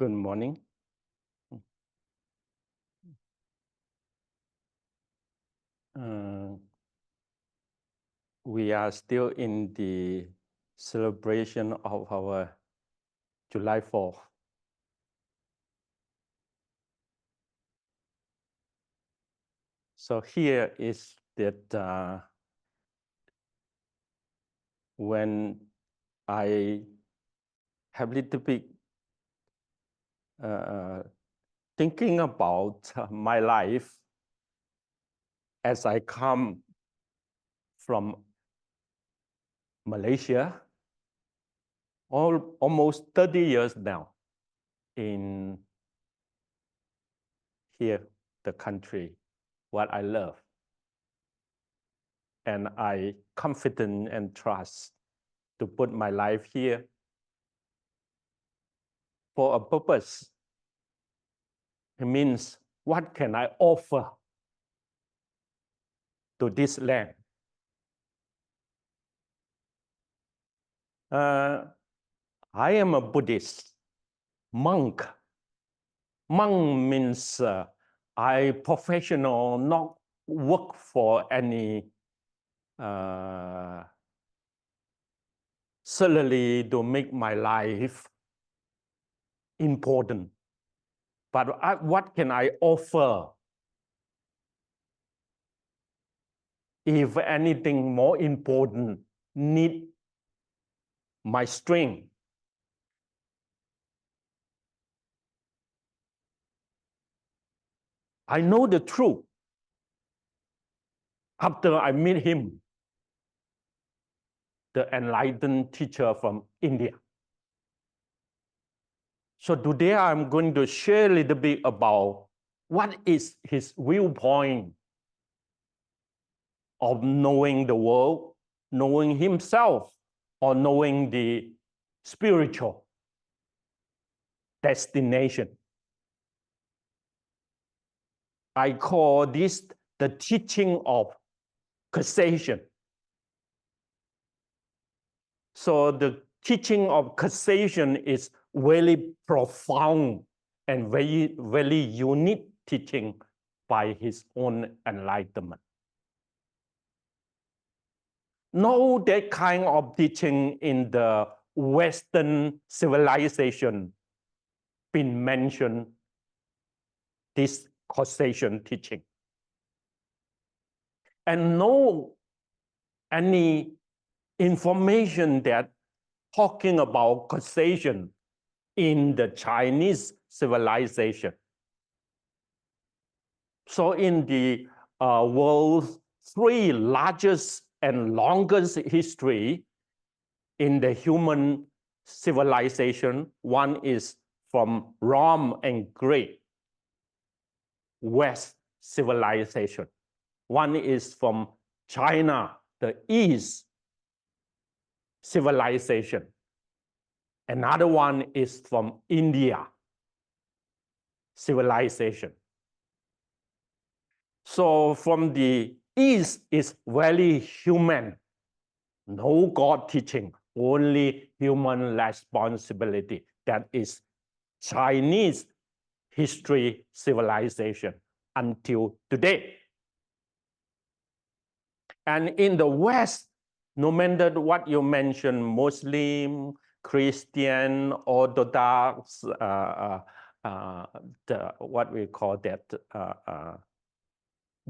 Good morning. We are still in the celebration of our July 4th. So here is that when I have a little bit thinking about my life as I come from Malaysia, almost 30 years now in here, the country, what I love. And I confident and trust to put my life here for a purpose. It means, what can I offer to this land? I am a Buddhist monk. Monk means I professional, not work for any salary to make my life important. But what can I offer? If anything more important need my strength, I know the truth after I meet him, the enlightened teacher from India. So today I'm going to share a little bit about what is his viewpoint of knowing the world, knowing himself, or knowing the spiritual destination. I call this the teaching of causation. So the teaching of causation is very profound and very, very unique teaching by his own enlightenment. No that kind of teaching in the Western civilization been mentioned, this causation teaching. And no any information that talking about causation in the Chinese civilization. So in the world's three largest and longest history in the human civilization, one is from Rome and Greek, West civilization. One is from China, the East civilization. Another one is from India civilization. So from the East is very human, no God teaching, only human responsibility. That is Chinese history civilization until today. And in the West, no matter what you mention, Muslim, Christian, Orthodox, what we call that,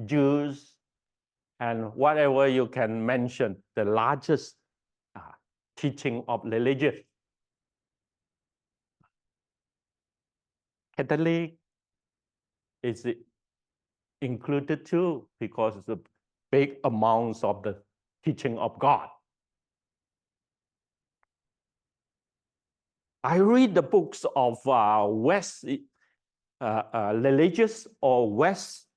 Jews, and whatever you can mention, the largest teaching of religion. Catholic is included too, because it's a big amounts of the teaching of God. I read the books of West religious or West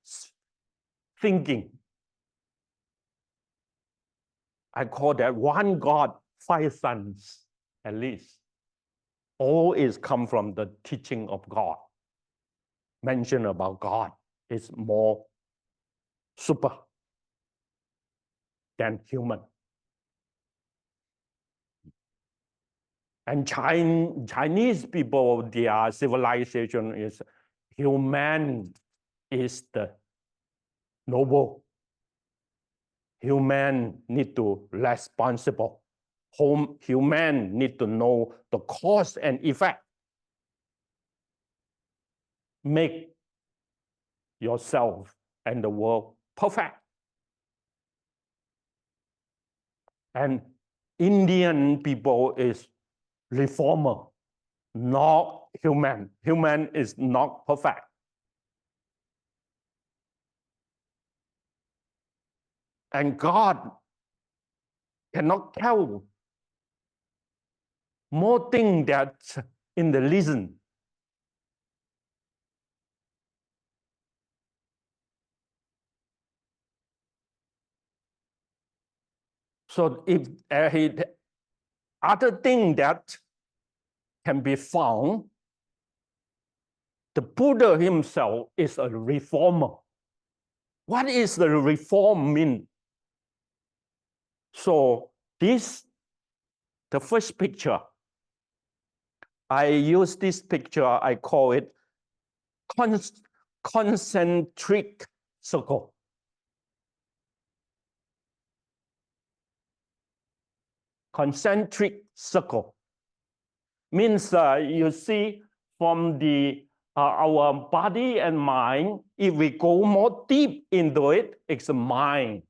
thinking. I call that one God, 5 sons, at least. All is come from the teaching of God. Mention about God is more super than human. And Chinese people, their civilization is human is the noble. Human need to responsible. Human need to know the cause and effect. Make yourself and the world perfect. And Indian people is reformer, not human. Human is not perfect. And God cannot tell more things that in the reason. So if other thing that can be found, the Buddha himself is a reformer. What is the reform mean? So this, the first picture, I use this picture, I call it concentric circle. Concentric circle means you see from the our body and mind. If we go more deep into it, it's the mind.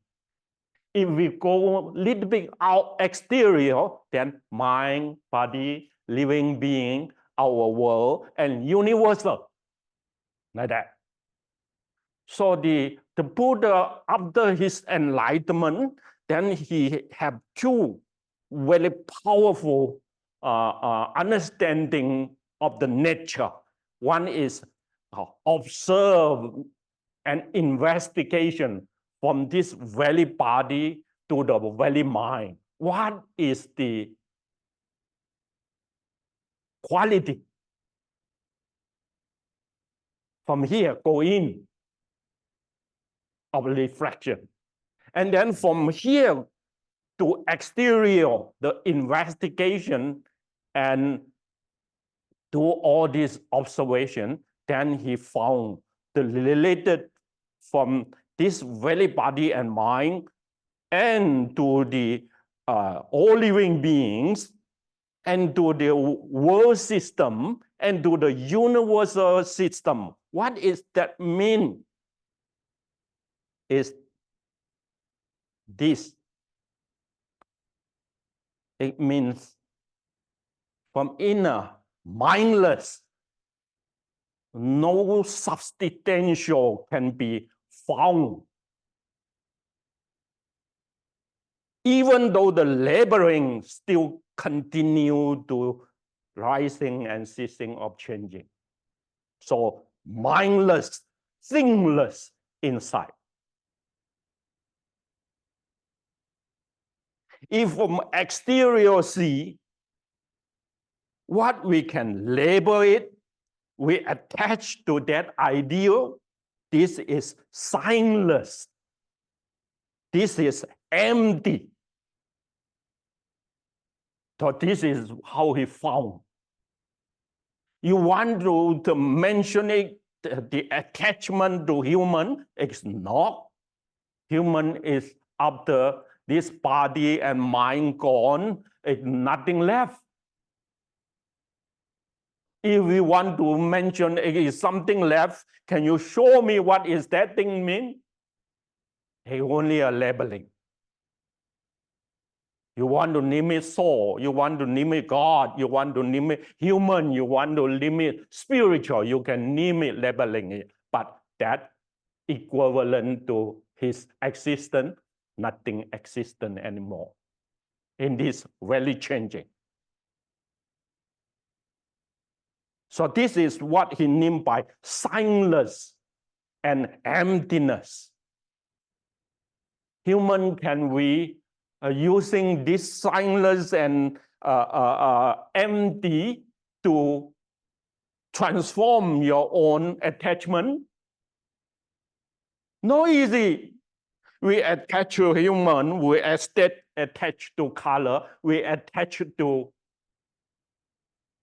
If we go a little bit out exterior, then mind, body, living being, our world, and universal, like that. So the Buddha, after his enlightenment, then he have two very powerful understanding of the nature. One is observe and investigation from this very body to the very mind. What is the quality? From here, go in of reflection. And then from here to exterior, the investigation and do all this observation, then he found the related from this very body and mind and to the all living beings and to the world system and to the universal system. What is that mean? Is this. It means from inner, mindless, no substantial can be found. Even though the laboring still continue to rising and ceasing of changing. So mindless, thingless inside. If from exterior see, what we can label it, we attach to that ideal, this is signless. This is empty. So this is how he found. You want to mention it, the attachment to human, it's not. Human is after this body and mind gone, it's nothing left. If we want to mention it is something left, can you show me what is that thing mean? It's only a labeling. You want to name it soul, you want to name it God, you want to name it human, you want to name it spiritual, you can name it, labeling it. But that equivalent to his existence, nothing existent anymore. In this very changing. So this is what he meant by signless and emptiness. Human can we using this signless and empty to transform your own attachment? No easy. We attach to human, we attach to color, we attach to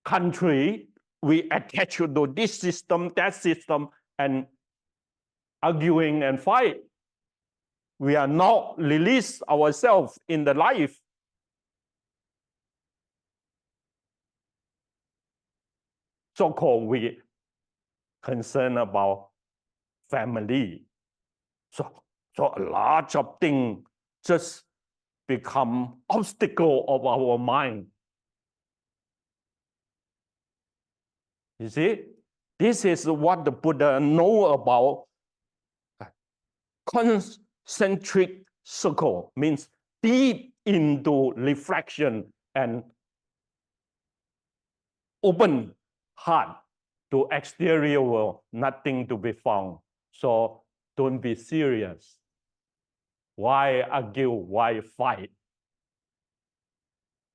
country, we attach to this system, that system, and arguing and fight. We are not release ourselves in the life. So-called we concern about family. So a lot of things just become obstacle of our mind. You see, this is what the Buddha know about concentric circle, means deep into reflection and open heart to exterior world, nothing to be found. So don't be serious. Why argue? Why fight?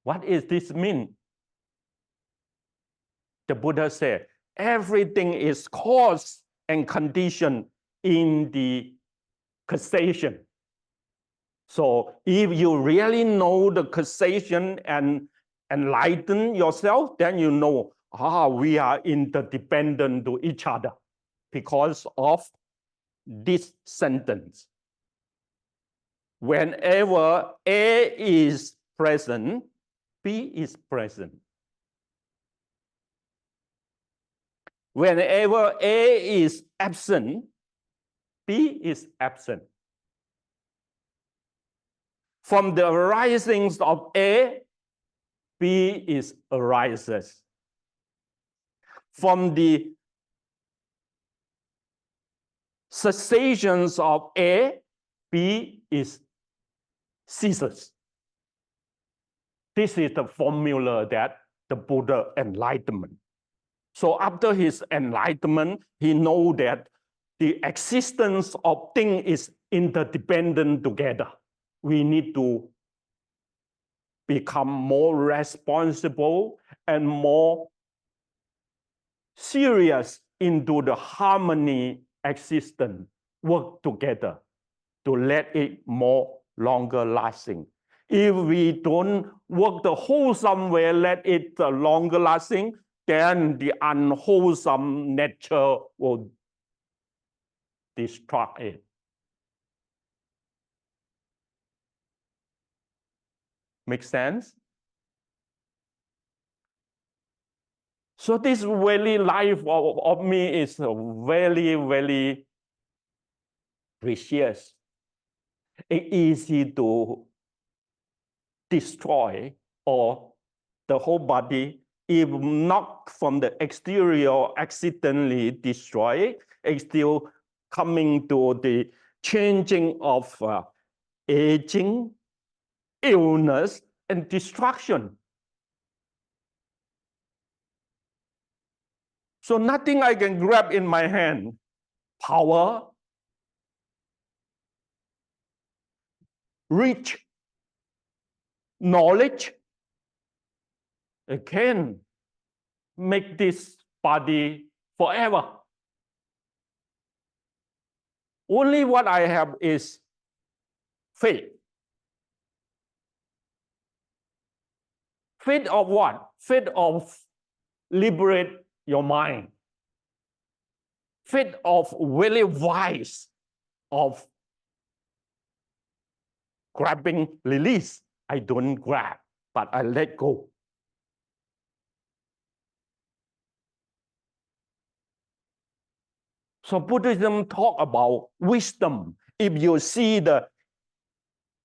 What does this mean? The Buddha said, everything is cause and condition in the causation. So if you really know the causation and enlighten yourself, then you know, we are interdependent to each other because of this sentence. Whenever A is present, B is present. Whenever A is absent, B is absent. From the arisings of A, B is arises. From the cessations of A, B is ceases. This is the formula that the Buddha enlightenment. So after his enlightenment, he knows that the existence of things is interdependent together. We need to become more responsible and more serious into the harmony existence, work together to let it more longer lasting. If we don't work the wholesome way, let it longer lasting, then the unwholesome nature will destroy it. Make sense? So this very life of me is very, very precious. It's easy to destroy or the whole body, if not from the exterior accidentally destroyed, it's still coming to the changing of aging, illness, and destruction. So nothing I can grab in my hand. Power, reach, knowledge, it can make this body forever. Only what I have is faith. Faith of what? Faith of liberate your mind. Faith of really wise of grabbing release. I don't grab, but I let go. So Buddhism talk about wisdom. If you see the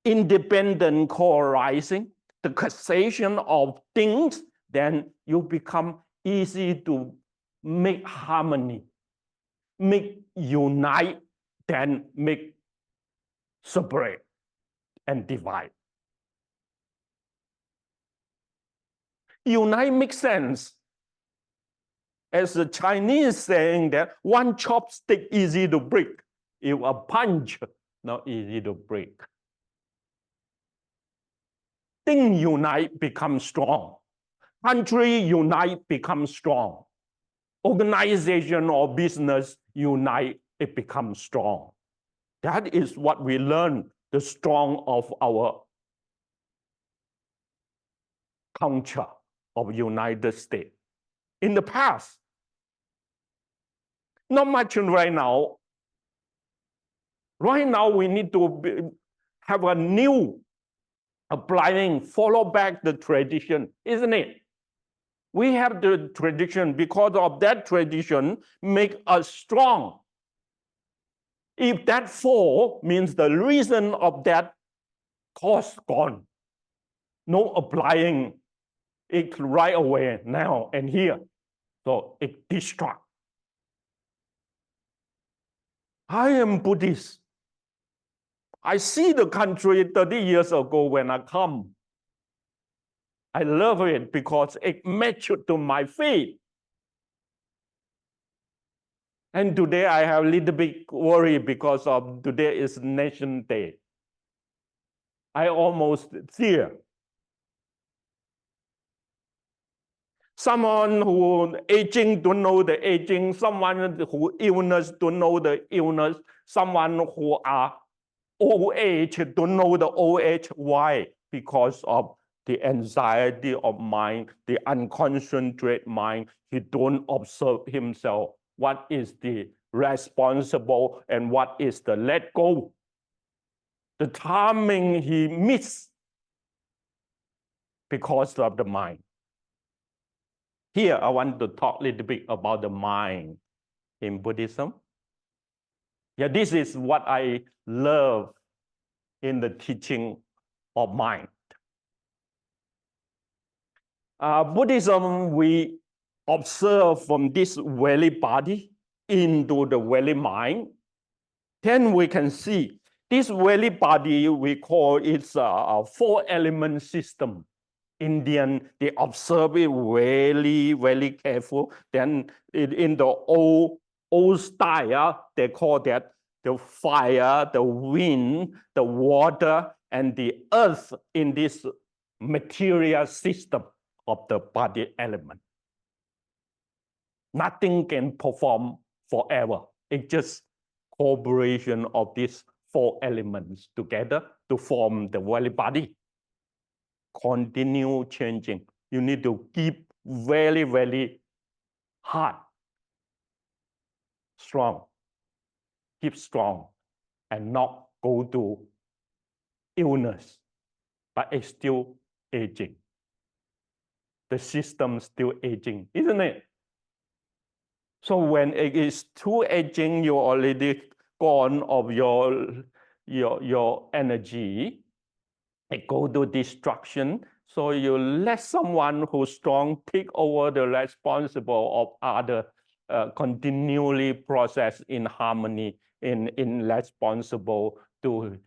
independent co-arising, the causation of things, then you become easy to make harmony, make unite, then make separate and divide. Unite makes sense. As the Chinese saying that one chopstick easy to break, if a punch not easy to break. Thing unite become strong. Country unite become strong. Organization or business unite, it becomes strong. That is what we learn, the strong of our culture of United States. in the past. Not much right now. Right now, we need to have a new applying, follow back the tradition, isn't it? We have the tradition because of that tradition make us strong. If that fall means the reason of that cause gone. No applying it right away now and here. So it destructs. I am Buddhist. I see the country 30 years ago when I come. I love it because it matched to my faith. And today I have a little bit worry because of today is Nation Day. I almost fear. Someone who aging don't know the aging, someone who illness don't know the illness, someone who are old age don't know the old age. Why? Because of the anxiety of mind, the unconcentrated mind. He don't observe himself. What is the responsible and what is the let go? The timing he missed because of the mind. Here, I want to talk a little bit about the mind in Buddhism. Yeah, this is what I love in the teaching of mind. Buddhism, we observe from this very body into the very mind. Then we can see this very body, we call it a four-element system. Indian, they observe it very, very careful. Then in the old style, they call that the fire, the wind, the water, and the earth in this material system of the body element. Nothing can perform forever. It's just cooperation of these four elements together to form the very body. Continue changing. You need to keep very, very hard, strong. Keep strong and not go to illness, but it's still aging. The system still aging, isn't it? So when it is too aging, you already gone of your energy. It go to destruction. So you let someone who's strong take over the responsible of other, continually process in harmony, in responsible to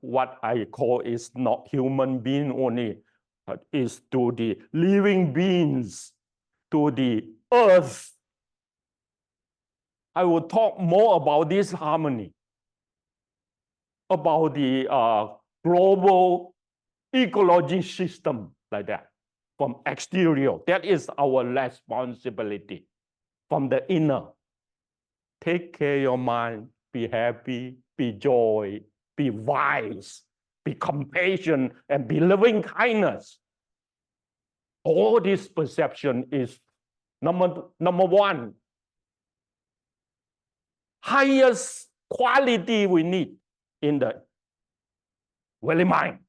what I call is not human being only, but is to the living beings, to the earth. I will talk more about this harmony, about the global ecology system like that, from exterior. That is our responsibility from the inner. Take care of your mind, be happy, be joy, be wise, be compassion, and be loving kindness. All this perception is number one. Highest quality we need in the very mind.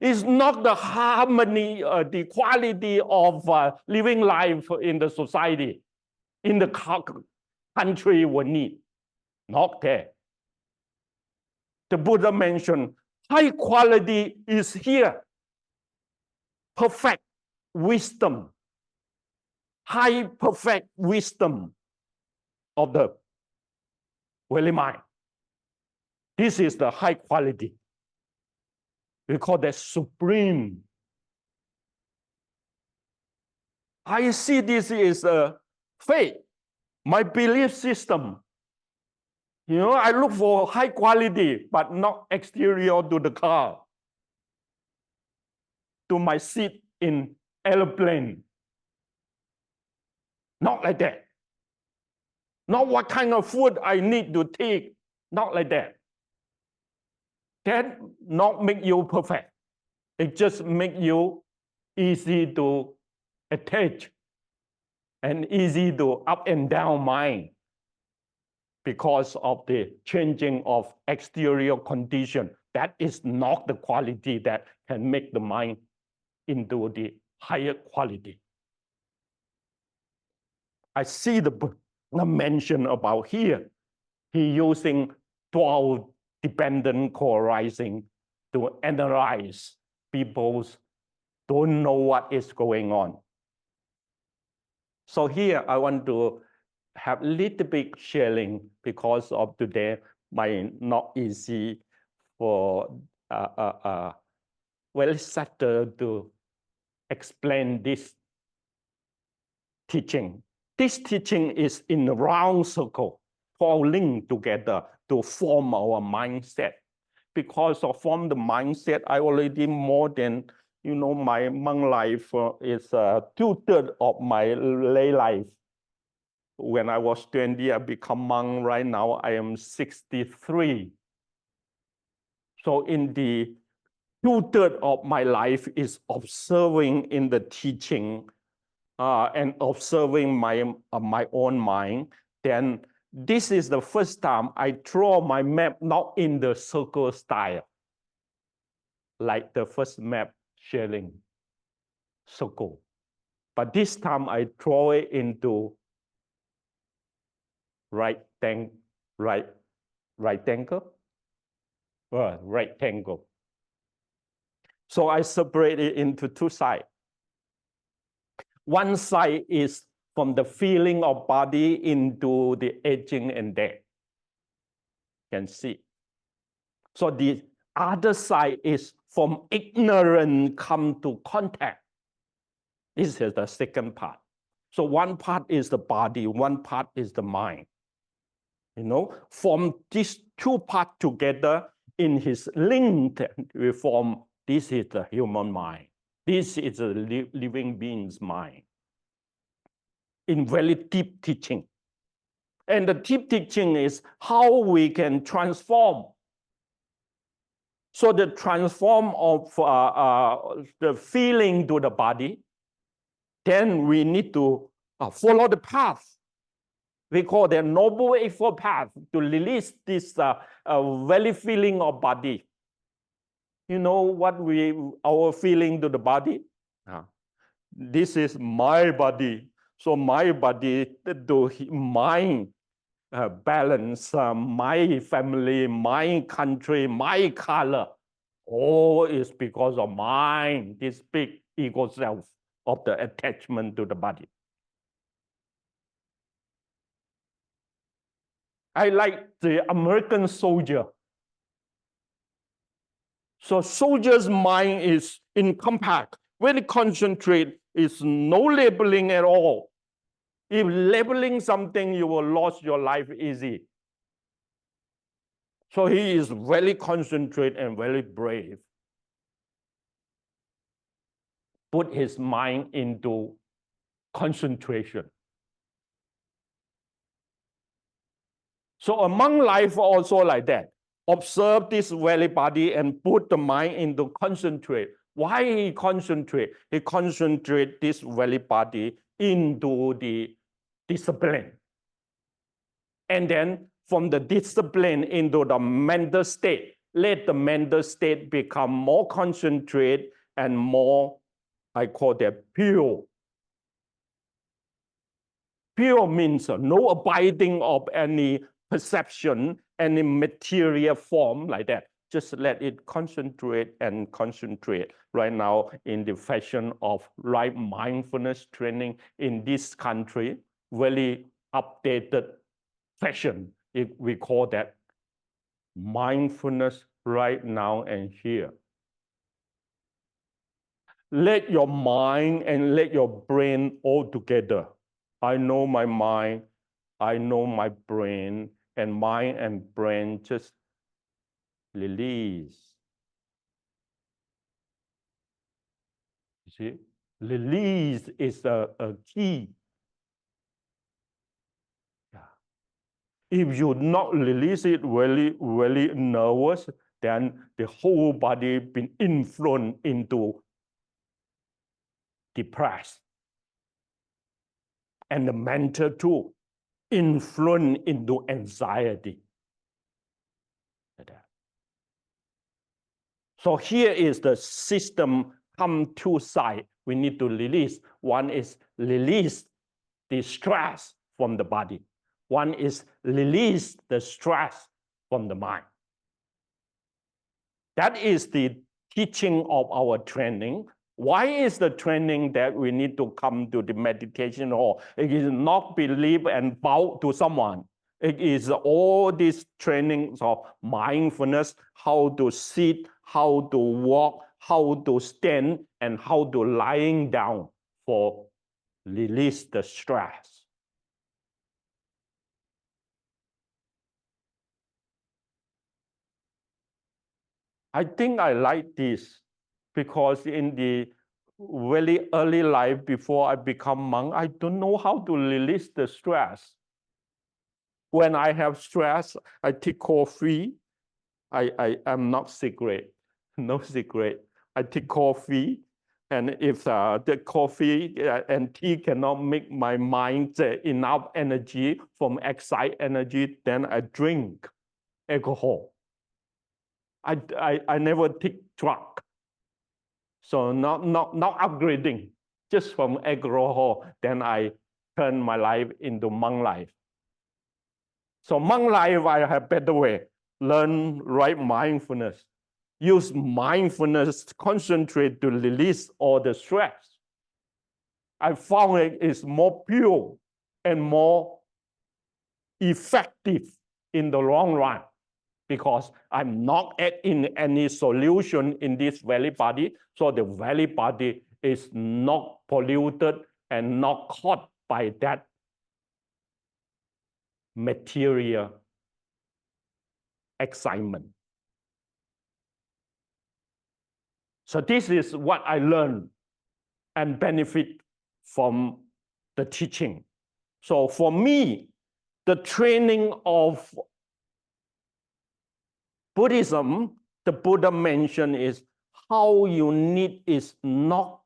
It's not the harmony, the quality of living life in the society, in the country we need. Not there. The Buddha mentioned high quality is here. Perfect wisdom. High perfect wisdom of the very mind. This is the high quality. We call that supreme. I see this is a faith, my belief system. You know, I look for high quality, but not exterior to the car, to my seat in airplane. Not like that. Not what kind of food I need to take. Not like that. That not make you perfect. It just make you easy to attached and easy to up and down mind because of the changing of exterior condition. That is not the quality that can make the mind into the higher quality. I see the mention about here. He using 12 dependent co-arising to analyze people's don't know what is going on. So here I want to have little bit sharing because of today might not easy for very subtle to explain this teaching. This teaching is in a round circle, all linked together to form our mindset. Because of form the mindset, I already more than, my monk life is 2/3 of my lay life. When I was 20, I become monk. Right now, I am 63. So in the 2/3 of my life is observing in the teaching and observing my own mind. Then this is the first time I draw my map not in the circle style, like the first map sharing circle. But this time I draw it into rectangle. So I separate it into two sides. One side is from the feeling of body into the aging and death. You can see. So the other side is from ignorance come to contact. This is the second part. So one part is the body, one part is the mind. From these two parts together in his link, we form, this is the human mind. This is a living being's mind. In very deep teaching. And the deep teaching is how we can transform. So the transform of the feeling to the body, then we need to follow the path. We call the Noble Eightfold Path to release this very feeling of body. You know what our feeling to the body? This is my body. So my body, to mind balance, my family, my country, my color, all is because of mine, this big ego self of the attachment to the body. I like the American soldier. So soldier's mind is in compact, very concentrate, is no labeling at all. If labeling something, you will lose your life easy. So he is very concentrate and very brave. Put his mind into concentration. So among life also like that. Observe this very body and put the mind into concentrate. Why he concentrate? He concentrate this very body into the discipline. And then from the discipline into the mental state, let the mental state become more concentrate and more, I call that pure. Pure means no abiding of any perception, any material form like that. Just let it concentrate and concentrate. Right now, in the fashion of right mindfulness training in this country, very updated fashion, we call that mindfulness right now and here. Let your mind and let your brain all together. I know my mind, I know my brain, and mind and brain just release. You see, release is a key. Yeah. If you not release it very, very nervous, then the whole body been influenced into depressed. and the mental too influence into anxiety. So here is the system come two sides. We need to release. One is release the stress from the body. One is release the stress from the mind. That is the teaching of our training. Why is the training that we need to come to the meditation hall? It is not believe and bow to someone. It is all these trainings of mindfulness, how to sit, how to walk, how to stand, and how to lying down for release the stress. I think I like this because in the very early life before I become monk, I don't know how to release the stress. When I have stress, I take coffee. I am not secret, no secret. I take coffee, and if the coffee and tea cannot make my mind enough energy from excited energy, then I drink alcohol. I never take drug. So not upgrading, just from alcohol, then I turn my life into monk life. So monk life, I have better way. Learn right mindfulness. Use mindfulness to concentrate to release all the stress. I found it is more pure and more effective in the long run because I'm not in any solution in this belly body. So the belly body is not polluted and not caught by that material excitement. So this is what I learned and benefit from the teaching. So for me, the training of Buddhism, the Buddha mentioned is how you need is not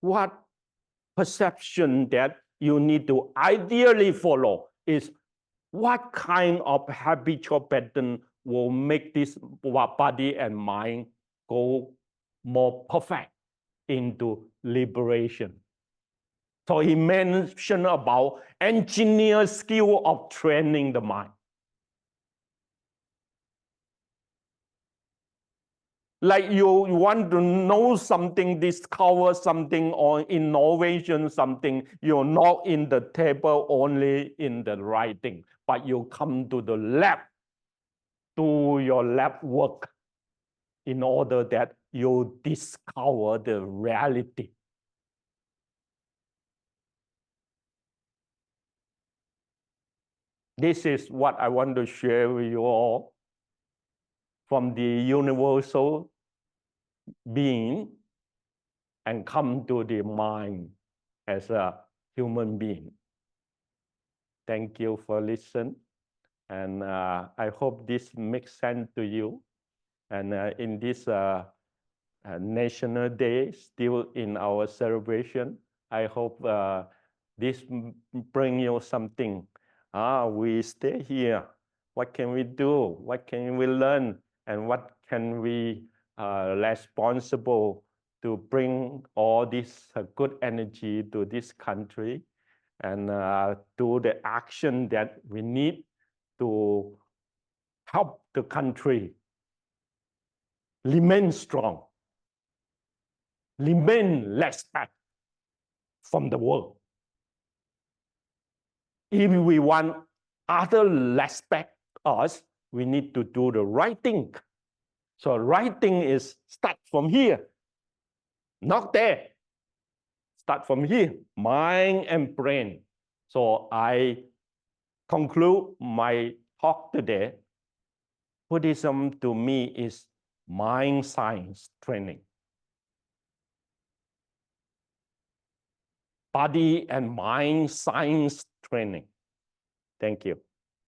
what perception that you need to ideally follow, is what kind of habitual pattern will make this body and mind go more perfect into liberation. So he mentioned about engineer skill of training the mind. Like you want to know something, discover something, or innovation something, you're not in the table only in the writing, but you come to the lab, do your lab work in order that you discover the reality. This is what I want to share with you all from the universal being and come to the mind as a human being. Thank you for listening. And I hope this makes sense to you. And in this National Day, still in our celebration, I hope this bring you something. We stay here. What can we do? What can we learn? And what can we responsible to bring all this good energy to this country and do the action that we need to help the country remain strong, remain respect from the world. If we want other respect us, we need to do the right thing. So right thing is start from here, not there. Start from here, mind and brain. So I conclude my talk today. Buddhism to me is mind science training. Body and mind science training. Thank you.